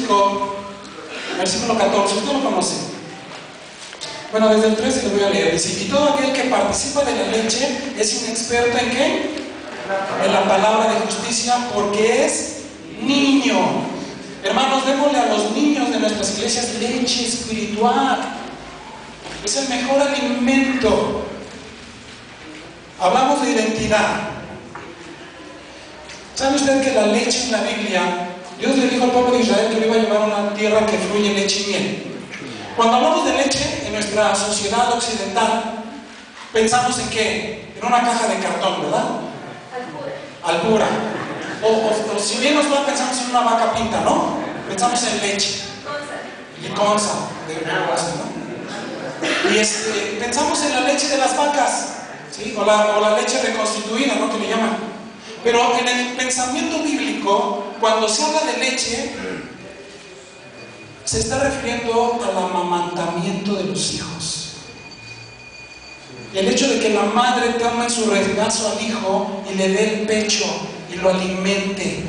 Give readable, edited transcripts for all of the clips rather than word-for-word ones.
5, versículo 14, usted lo conoce. Bueno, desde el 13 le voy a leer. Dice: y todo aquel que participa de la leche es un experto ¿en qué? En la palabra de justicia, porque es niño. Hermanos, démosle a los niños de nuestras iglesias leche espiritual. Es el mejor alimento. Hablamos de identidad. ¿Sabe usted que la leche en la Biblia, Dios le dijo al pueblo de Israel que le iba a llevar a una tierra que fluye leche y miel? Cuando hablamos de leche en nuestra sociedad occidental, pensamos en ¿qué? En una caja de cartón, ¿verdad? Albura. O si bien nos va, pensamos en una vaca pinta, ¿no? Pensamos en leche. Liconza. Y pensamos en la leche de las vacas, ¿sí? o la leche reconstituida, ¿no? Que le llaman. Pero en el pensamiento bíblico, cuando se habla de leche, se está refiriendo al amamantamiento de los hijos. El hecho de que la madre tome en su regazo al hijo y le dé el pecho y lo alimente.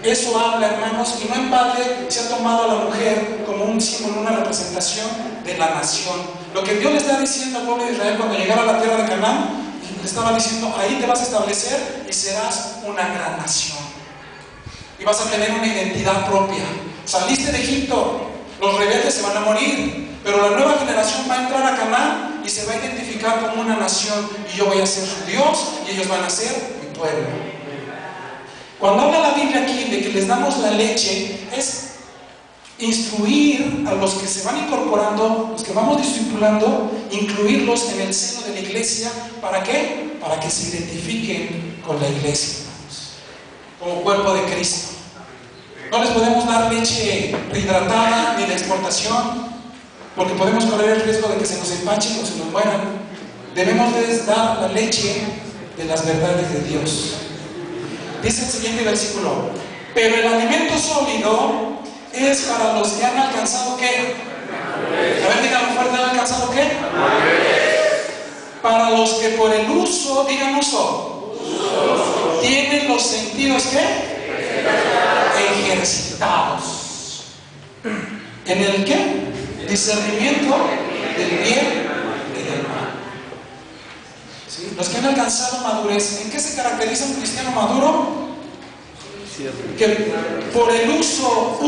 Eso habla, hermanos, y no en padre se ha tomado a la mujer como un símbolo, una representación de la nación. Lo que Dios le está diciendo al pueblo de Israel cuando llegara a la tierra de Canaán, le estaba diciendo: ahí te vas a establecer y serás una gran nación. Y vas a tener una identidad propia. Saliste de Egipto, los rebeldes se van a morir, pero la nueva generación va a entrar a Canaán y se va a identificar como una nación, y yo voy a ser su Dios y ellos van a ser mi pueblo. Cuando habla la Biblia aquí de que les damos la leche, es instruir a los que se van incorporando, los que vamos discipulando, incluirlos en el seno de la iglesia. ¿Para qué? Para que se identifiquen con la iglesia, hermanos, como cuerpo de Cristo. No les podemos dar leche rehidratada ni de exportación, porque podemos correr el riesgo de que se nos empachen o se nos mueran. Debemos dar la leche de las verdades de Dios. Dice el siguiente versículo: pero el alimento sólido es para los que han alcanzado ¿qué? A ver, díganlo fuerte: ¿han alcanzado qué? Para los que por el uso, digan uso, tienen los sentidos ¿qué? Ejercitados. ¿En el qué? Discernimiento del bien y del mal. ¿Sí? Los que han alcanzado madurez. ¿En qué se caracteriza un cristiano maduro? Que por el uso,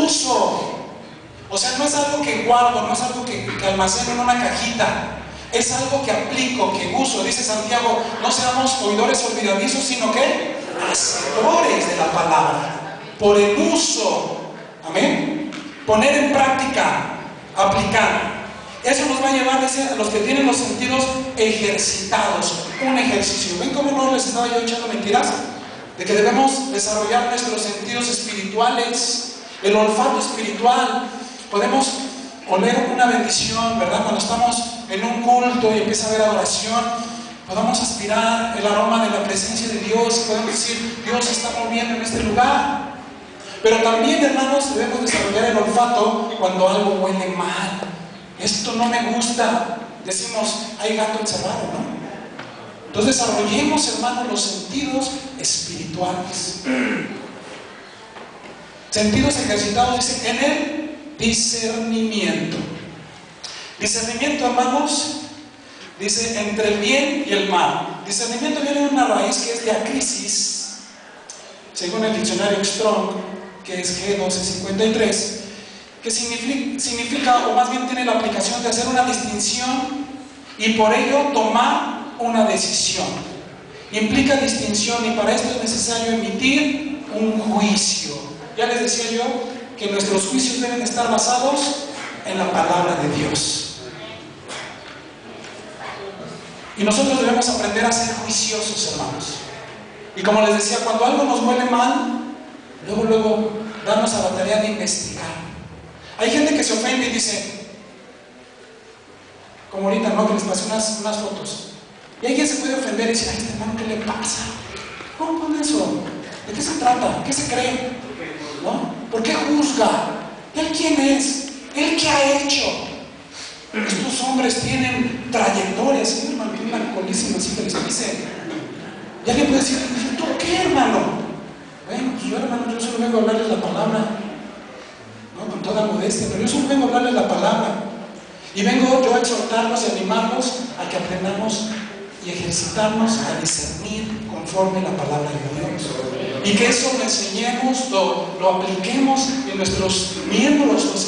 o sea, no es algo que guardo, no es algo que almaceno en una cajita, es algo que aplico, que uso. Dice Santiago: no seamos oidores olvidadizos, sino que hacedores de la palabra. Por el uso, amén, poner en práctica, aplicar. Eso nos va a llevar, dice, a los que tienen los sentidos ejercitados. Un ejercicio. ¿Ven cómo no les estaba yo echando mentiras? De que debemos desarrollar nuestros sentidos espirituales, el olfato espiritual. Podemos oler una bendición, ¿verdad? Cuando estamos en un culto y empieza a haber adoración, podamos aspirar el aroma de la presencia de Dios. Podemos decir: Dios se está moviendo en este lugar. Pero también, hermanos, debemos desarrollar el olfato cuando algo huele mal. Esto no me gusta. Decimos: hay gato encerrado, ¿no? Entonces desarrollemos, hermanos, los sentidos espirituales. Sentidos ejercitados, dice, en el discernimiento. Discernimiento, hermanos, dice, entre el bien y el mal. Discernimiento viene de una raíz que es diacrisis, según el diccionario Strong, que es G1253, que significa, o más bien tiene la aplicación de hacer una distinción y por ello tomar una decisión. Implica distinción, y para esto es necesario emitir un juicio. Ya les decía yo que nuestros juicios deben estar basados en la palabra de Dios. Y nosotros debemos aprender a ser juiciosos, hermanos. Y como les decía, cuando algo nos huele mal, luego darnos a la tarea de investigar. Hay gente que se ofende y dice, como ahorita, ¿no? Que les pasé unas fotos. Y alguien se puede ofender y decir: ay, este hermano, ¿qué le pasa? ¿Cómo con eso? ¿De qué se trata? ¿Qué se cree? ¿No? ¿Por qué juzga? ¿Él quién es? ¿Él qué ha hecho? Estos hombres tienen trayectorias. ¿Sí, hermano? Tienen una colísima, así que les dice. Y alguien puede decir: ¿tú qué, hermano? Bueno, pues yo, hermano, yo solo vengo a hablarles la palabra, ¿no? Con todo toda modestia, pero yo solo vengo a hablarles la palabra. Y vengo yo a exhortarlos y animarlos a que aprendamos y ejercitarnos a discernir conforme la palabra de Dios. Y que eso lo enseñemos, lo apliquemos en nuestros miembros, los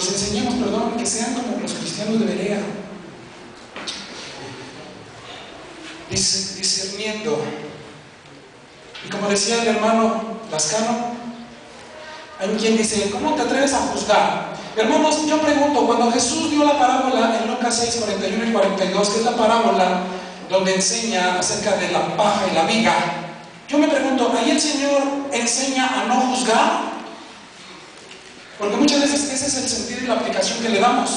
enseñemos, que sean como los cristianos de Berea. Discerniendo. Y como decía el hermano Lascano, hay quien dice, ¿cómo te atreves a juzgar? Hermanos, yo pregunto, cuando Jesús dio la parábola en Lucas 6, 41 y 42, que es la parábola donde enseña acerca de la paja y la viga, yo me pregunto, ¿ahí el Señor enseña a no juzgar? Porque muchas veces ese es el sentido y la aplicación que le damos.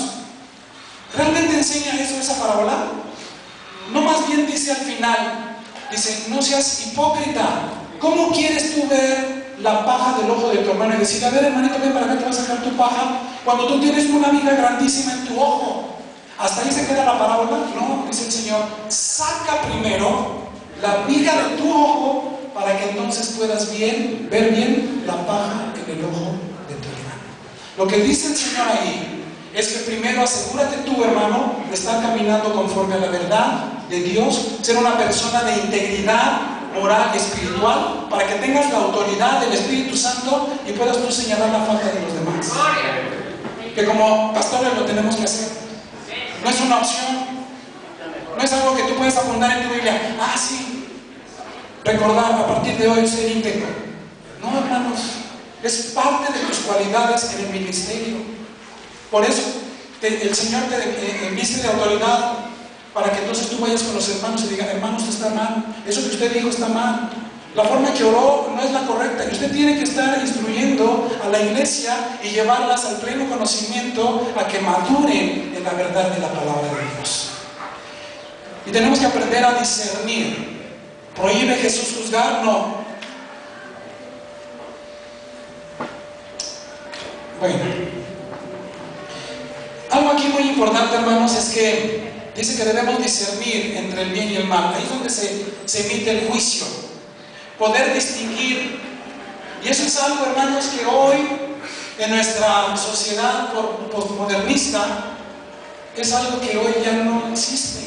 ¿Realmente enseña eso esa parábola? No, más bien dice al final, dice, no seas hipócrita. ¿Cómo quieres tú ver la paja del ojo de tu hermano y decir, a ver, hermanito, ven para acá, te vas a sacar tu paja, cuando tú tienes una viga grandísima en tu ojo? ¿Hasta ahí se queda la parábola? No, dice el Señor, saca primero la viga de tu ojo para que entonces puedas ver bien la paja en el ojo de tu hermano. Lo que dice el Señor ahí es que primero asegúrate tú, hermano, de estar caminando conforme a la verdad de Dios, ser una persona de integridad moral, espiritual, para que tengas la autoridad del Espíritu Santo y puedas tú señalar la falta de los demás. Que como pastores lo tenemos que hacer. No es una opción, no es algo que tú puedes apuntar en tu Biblia. Ah, sí, recordar a partir de hoy ser íntegro. No, hermanos, es parte de tus cualidades en el ministerio. Por eso el Señor te viste de autoridad, para que entonces tú vayas con los hermanos y digas, hermanos, esto está mal, eso que usted dijo está mal, la forma que oró no es la correcta, y usted tiene que estar instruyendo a la iglesia y llevarlas al pleno conocimiento, a que maduren en la verdad de la palabra de Dios. Y tenemos que aprender a discernir. ¿Prohíbe Jesús juzgar? No. Bueno, algo aquí muy importante, hermanos, es que dice que debemos discernir entre el bien y el mal. Ahí es donde se emite el juicio. Poder distinguir. Y eso es algo, hermanos, que hoy en nuestra sociedad postmodernista es algo que hoy ya no existe.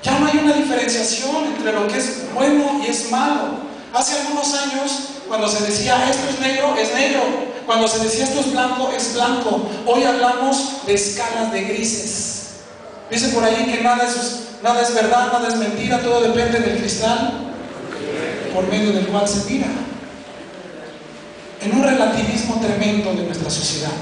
Ya no hay una diferenciación entre lo que es bueno y es malo. Hace algunos años, cuando se decía esto es negro, es negro. Cuando se decía esto es blanco, es blanco. Hoy hablamos de escalas de grises. Dice por ahí que nada es verdad, nada es mentira, todo depende del cristal por medio del cual se mira. En un relativismo tremendo de nuestra sociedad.